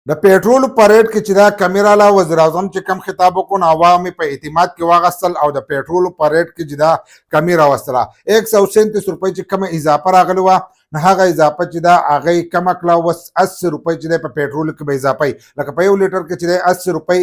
د پیټرول په ریټ کې چې دا کمی راله وزیراعظم چې کم خطاب وکړو نو عوام په اعتماد کې واغستل او د پیټرول په ریټ کې چې دا کمی راوستله 137 روپۍ چې کومه اضافه راغلی وه نو هغه اضافه چې دا هغه یې کمه کړه اوس 80 روپۍ چې دی په پیټرول کې به اضافه وي لکه په 1 لیټر کې چې دی 80 روپۍ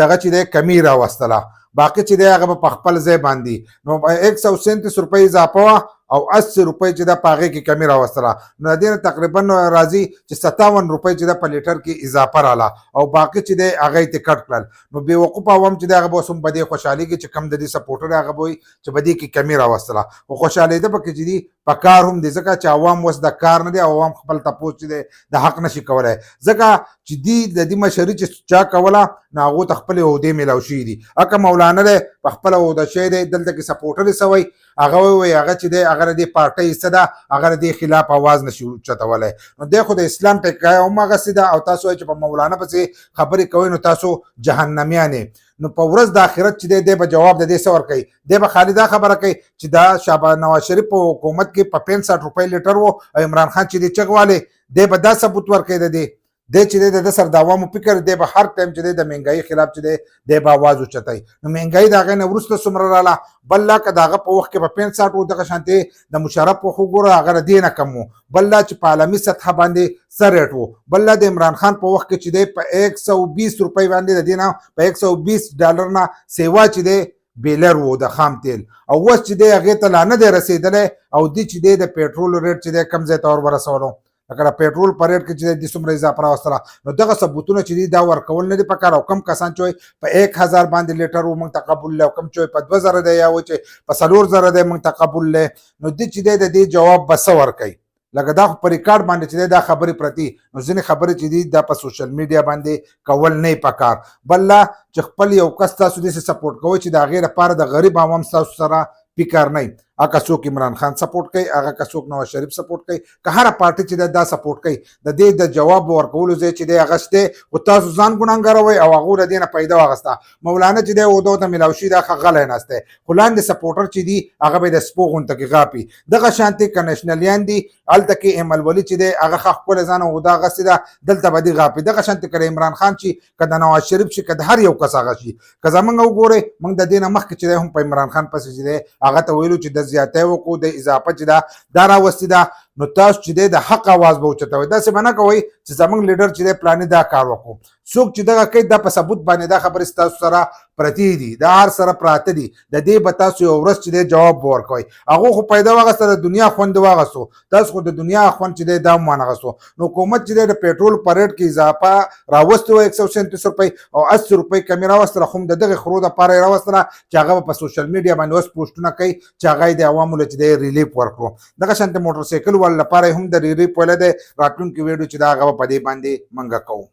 دغه چې دی کمی راوستله باقي چې دی هغه به په خپل ځای باندې نو 137 روپۍ اضافه وه او 80 روپۍ چې دا په هغې کې کمی راوستله نو د دې نه تقریبا راځي چې 57 روپۍ چې دا په لیټر کې اضافه راله او باقي چې دی هغه یې ترې کټ کړل نو بېوقوفه عوام چې دی هغه به اوس هم په دې خوشحالېږي چې کم د دې سپورټر هغه به وایي چې په دې کې کمی راوستله خو خوشحالېده پکې چې دي په کار هم دی ځکه چې عوام اوس د کار نه دی عوام خپل تپوس چې دی د حق نشي کولی ځکه چې دی د دې مشري چې چا کوله نو هغو ته خپلې عهدې میلاو شوي دي اکه مولانا دی په خپله عهده شوی دی دلته کې سپورټر یې څه وایي هغه وایي هغه چې دی هغه د دې پارټۍ حصه ده هغه د دې خلاف آواز نشي اوچتولی نو دی خو د اسلام ټیکه هم هغسې ده او تاسو وایئ چې په مولانا پسې خبرې کوئ نو تاسو جهنمیان نو په ورځ د آخرت چې دی به جواب د دې څه ورکوي دی به خالي دا خبره کوي چې دا شهباز نواز شریف په حکومت کې په 65 روپۍ لیټر و او عمران خان چې دی چغوالی دی به دا ثبوت ورکوي د دې دی چې دی د سر د عوامو فکر دی به هر ټایم چې دی د مهنګائی خلاف چې دی به آواز اوچتوي نو مهنګائی د هغې نه وروسته څومره راله بل لا که د هغه په وخت کې په 65 و دغه شانتې د مشرف وخت وګوره هغه د دې نه کم و بل لا چې په عالمي سطحه باندې څه ریټ و بل لا د عمران خان په وخت کې چې دی په 120 روپۍ باندې د دې نه په 120 ډالر نه سیوا چې دی بیلر و د خام تیل او اوس چې دی هغې ته لا نه دی رسېدلی او دی چې دی د پیټرول ریټ چې دی کم ځای ته ور ورسولو لکه د پیټرول په ریټ کې چې دی څومره اضافه راوستله نو دغه ثبوتونه چې دي دا ورکول نه دي پکار او کم کسان چې وایي په 1000 باندې لیټر و موږ ته قبول دی او کم چې وایي په 2000 دی یا وایي چې په 4000 دی موږ ته قبول دی نو دی چې دی د دې جواب به څه ورکوي لکه دا خو په ریکارډ باندې چې دی دا خبرې پرتې نو ځینې خبرې چې دي دا په سوشل میډیا باندې کول نه پکار بل لا چې خپل یو کس تاسو داسې سپورټ کوئ چې د هغې لپاره د غریب عوام ستاسو سره فکر نه هغه څوک عمران خان سپورټ کوي هغه که څوک نواز شریف سپورټ کوي که هره پارټي چې دا سپورټ کوي د دې د جواب ورکولو ځای چې دی هغه شته خو تاسو ځان ګناهګاروئ او هغو له دې نه پیدا واخیسته مولانا چې دی عهدو ته میلاو شي دا ښه غلی ناست دی خو لاندې سپورټر چې دي هغه به د سپو غونته کې غاپي دغه شانتې که نیشنلیان دي هلته کې امید ولی چې دی هغه ښه ښکلی ځان عهده اخیستې ده دلته به دې غاپي دغه شانتې که د عمران خان شي که د نواز شریف شي که د هر یو کس هغه شي که زموږ وګورئ موږ د دې نه مخکې چې دی هم په عمران خان پسې چې دی هغه ته ویلو چې د زیاتی وکړو د اضافه چې دا راوستې ده نو تاسو چې دی د حق آواز به اوچتوئ داسې به نه کوئ چې زموږ لیډر چې دی پلانې دا کار وکړو څوک چې دغه کوي دا په ثبوت باندې دا خبرې ستاسو سره پرتې دي دا هر سره پراته دي د دې به تاسو یو ورځ چې دی جواب به ورکوئ هغو خو پیدا واخیسته د دنیا خوند واخیستو تاسو خو د دنیا خوند چې دی دا هم وانخیستو نو حکومت چې دی د پیټرول په ریټ کې اضافه راوستې وه 137 روپۍ او 80 روپۍ کمې راوستله خو هم د دغې خرو دپاره یې راوستله چې هغه به په سوشل میډیا باندې اوس پوسټونه کوي چې هغه یې د عوامو له چې دی ریلیف ورکړو دغه شانتې موټر سایکل والو لپاره هم د ریلیف ویلی دی راتلونکي ویډیو چې دا هغه به په دې باندې منګه کوو